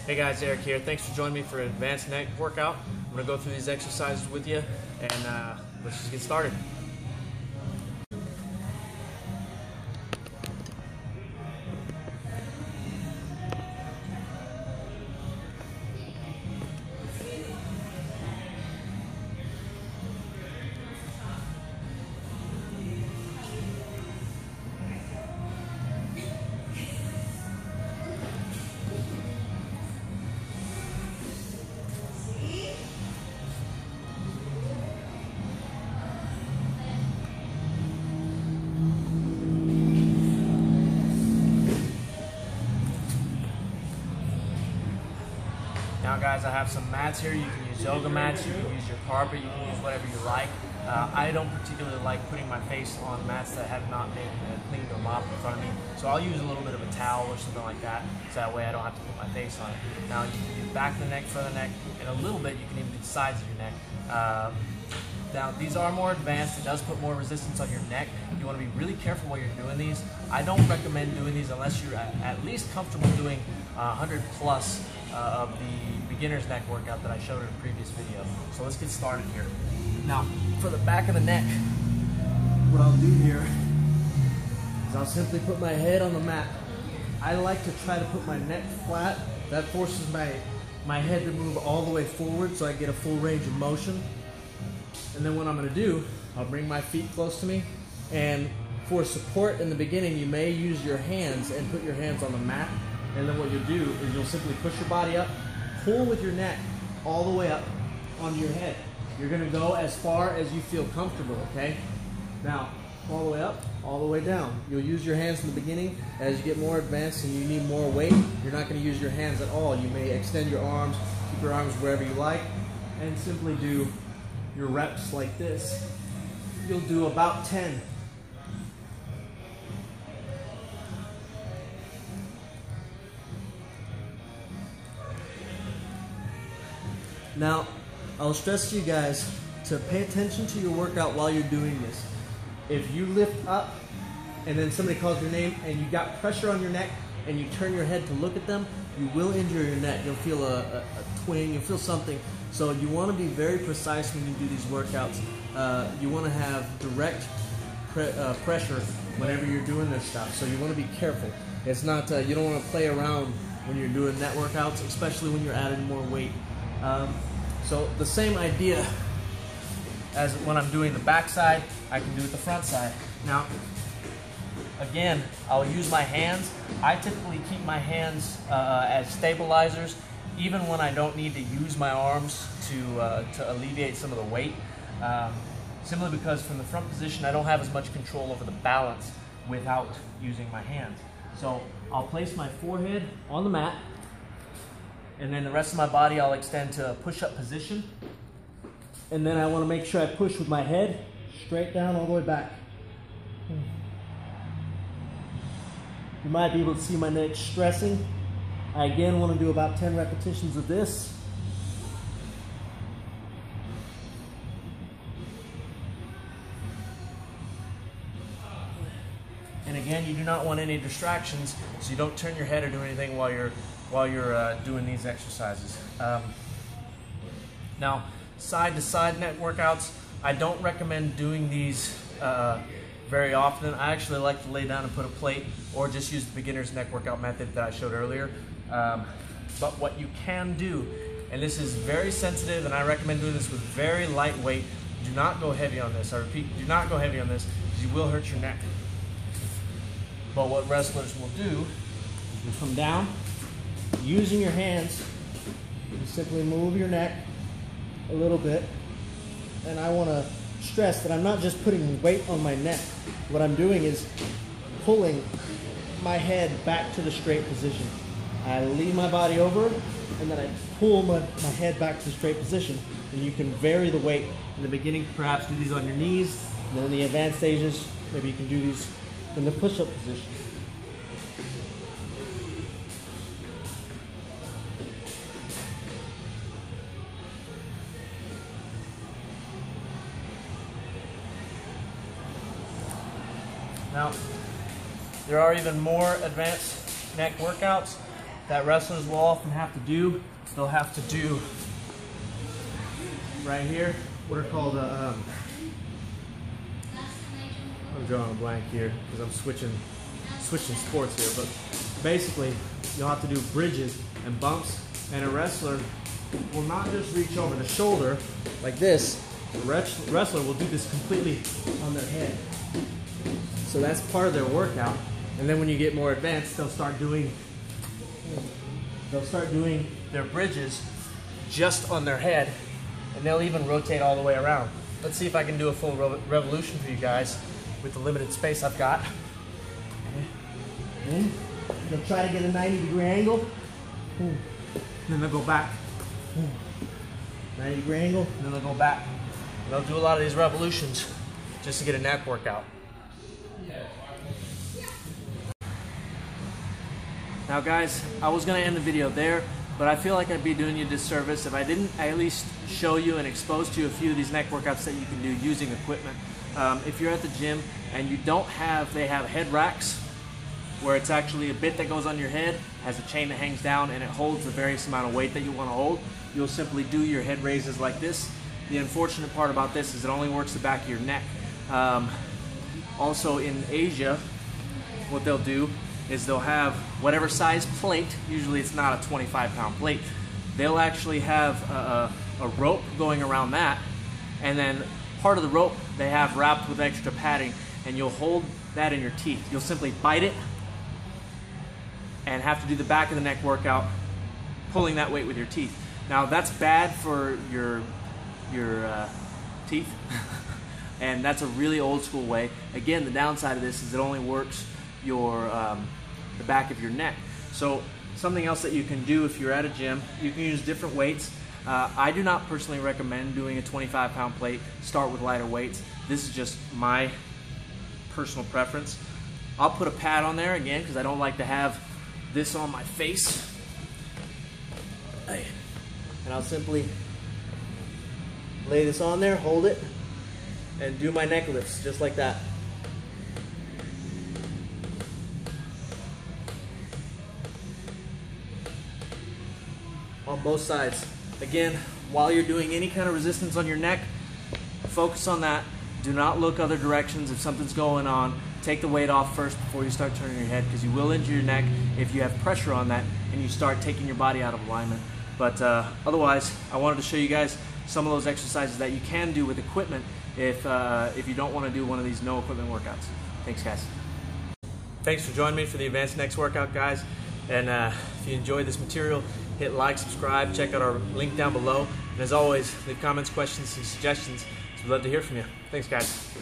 Hey guys, Eric here. Thanks for joining me for an advanced neck workout. I'm going to go through these exercises with you and let's just get started. Now guys, I have some mats here. You can use yoga mats, you can use your carpet, you can use whatever you like. I don't particularly like putting my face on mats that have not been cleaned or mopped in front of me. So I'll use a little bit of a towel or something like that, so that way I don't have to put my face on it. Now you can do back of the neck, front of the neck, and a little bit you can even do the sides of your neck. Now these are more advanced. It does put more resistance on your neck. You want to be really careful while you're doing these. I don't recommend doing these unless you're at least comfortable doing 100 plus of the beginner's neck workout that I showed in a previous video. So let's get started here. Now for the back of the neck, what I'll do here is I'll simply put my head on the mat. I like to try to put my neck flat. That forces my head to move all the way forward so I get a full range of motion. And then what I'm going to do, I'll bring my feet close to me, and for support in the beginning you may use your hands and put your hands on the mat, and then what you'll do is you'll simply push your body up, pull with your neck all the way up onto your head. You're going to go as far as you feel comfortable, okay? Now, all the way up, all the way down. You'll use your hands in the beginning. As you get more advanced and you need more weight, you're not going to use your hands at all. You may extend your arms, keep your arms wherever you like, and simply do your reps like this. You'll do about 10. Now, I'll stress to you guys to pay attention to your workout while you're doing this. If you lift up and then somebody calls your name and you got pressure on your neck and you turn your head to look at them, you will injure your neck. You'll feel a twing, you'll feel something. So you want to be very precise when you do these workouts. You want to have direct pressure whenever you're doing this stuff. So you want to be careful. It's not, you don't want to play around when you're doing net workouts, especially when you're adding more weight. So the same idea as when I'm doing the back side, I can do it the front side. Now, again, I'll use my hands. I typically keep my hands as stabilizers, even when I don't need to use my arms to alleviate some of the weight. Simply because from the front position, I don't have as much control over the balance without using my hands. So I'll place my forehead on the mat, and then the rest of my body I'll extend to a push-up position. And then I want to make sure I push with my head straight down all the way back. You might be able to see my neck stressing. I again want to do about 10 repetitions of this. And again, you do not want any distractions, so you don't turn your head or do anything while you're doing these exercises. Now, side-to-side neck workouts, I don't recommend doing these very often. I actually like to lay down and put a plate or just use the beginner's neck workout method that I showed earlier. But what you can do, and this is very sensitive and I recommend doing this with very light weight, do not go heavy on this. I repeat, do not go heavy on this because you will hurt your neck. But what wrestlers will do is you come down, using your hands, you simply move your neck a little bit. And I want to stress that I'm not just putting weight on my neck. What I'm doing is pulling my head back to the straight position. I lean my body over and then I pull my head back to the straight position. And you can vary the weight. In the beginning, perhaps do these on your knees. And then in the advanced stages, maybe you can do these in the push-up position. Now, there are even more advanced neck workouts. that wrestlers will often have to do, they'll have to do right here what are called I'm drawing a blank here because I'm switching sports here, but basically you'll have to do bridges and bumps, and a wrestler will not just reach over the shoulder like this. The wrestler will do this completely on their head. So that's part of their workout. And then when you get more advanced, they'll start doing their bridges just on their head, and they'll even rotate all the way around. Let's see if I can do a full revolution for you guys with the limited space I've got. And they'll try to get a 90-degree angle. And then they'll go back. 90-degree angle, and then they'll go back. And they'll do a lot of these revolutions just to get a neck workout. Now guys, I was going to end the video there, but I feel like I'd be doing you a disservice if I didn't at least show you and expose to you a few of these neck workouts that you can do using equipment. If you're at the gym and you don't have, they have head racks where it's actually a bit that goes on your head, has a chain that hangs down, and it holds the various amount of weight that you want to hold. You'll simply do your head raises like this. The unfortunate part about this is it only works the back of your neck. Also in Asia, what they'll do is they'll have whatever size plate, usually it's not a 25-pound plate, they'll actually have a rope going around that, and then part of the rope they have wrapped with extra padding, and you'll hold that in your teeth. You'll simply bite it and have to do the back of the neck workout pulling that weight with your teeth. Now that's bad for your teeth and that's a really old school way. Again, the downside of this is it only works the back of your neck. So something else that you can do if you're at a gym, you can use different weights. I do not personally recommend doing a 25-pound plate. Start with lighter weights. This is just my personal preference. I'll put a pad on there again because I don't like to have this on my face. And I'll simply lay this on there, hold it, and do my neck lifts just like that. On both sides. Again, while you're doing any kind of resistance on your neck, focus on that. Do not look other directions if something's going on. Take the weight off first before you start turning your head, because you will injure your neck if you have pressure on that and you start taking your body out of alignment. But otherwise, I wanted to show you guys some of those exercises that you can do with equipment if you don't want to do one of these no equipment workouts. Thanks, guys. Thanks for joining me for the Advanced Next workout, guys. And if you enjoyed this material, hit like, subscribe, check out our link down below. And as always, leave comments, questions, and suggestions. We'd love to hear from you. Thanks, guys.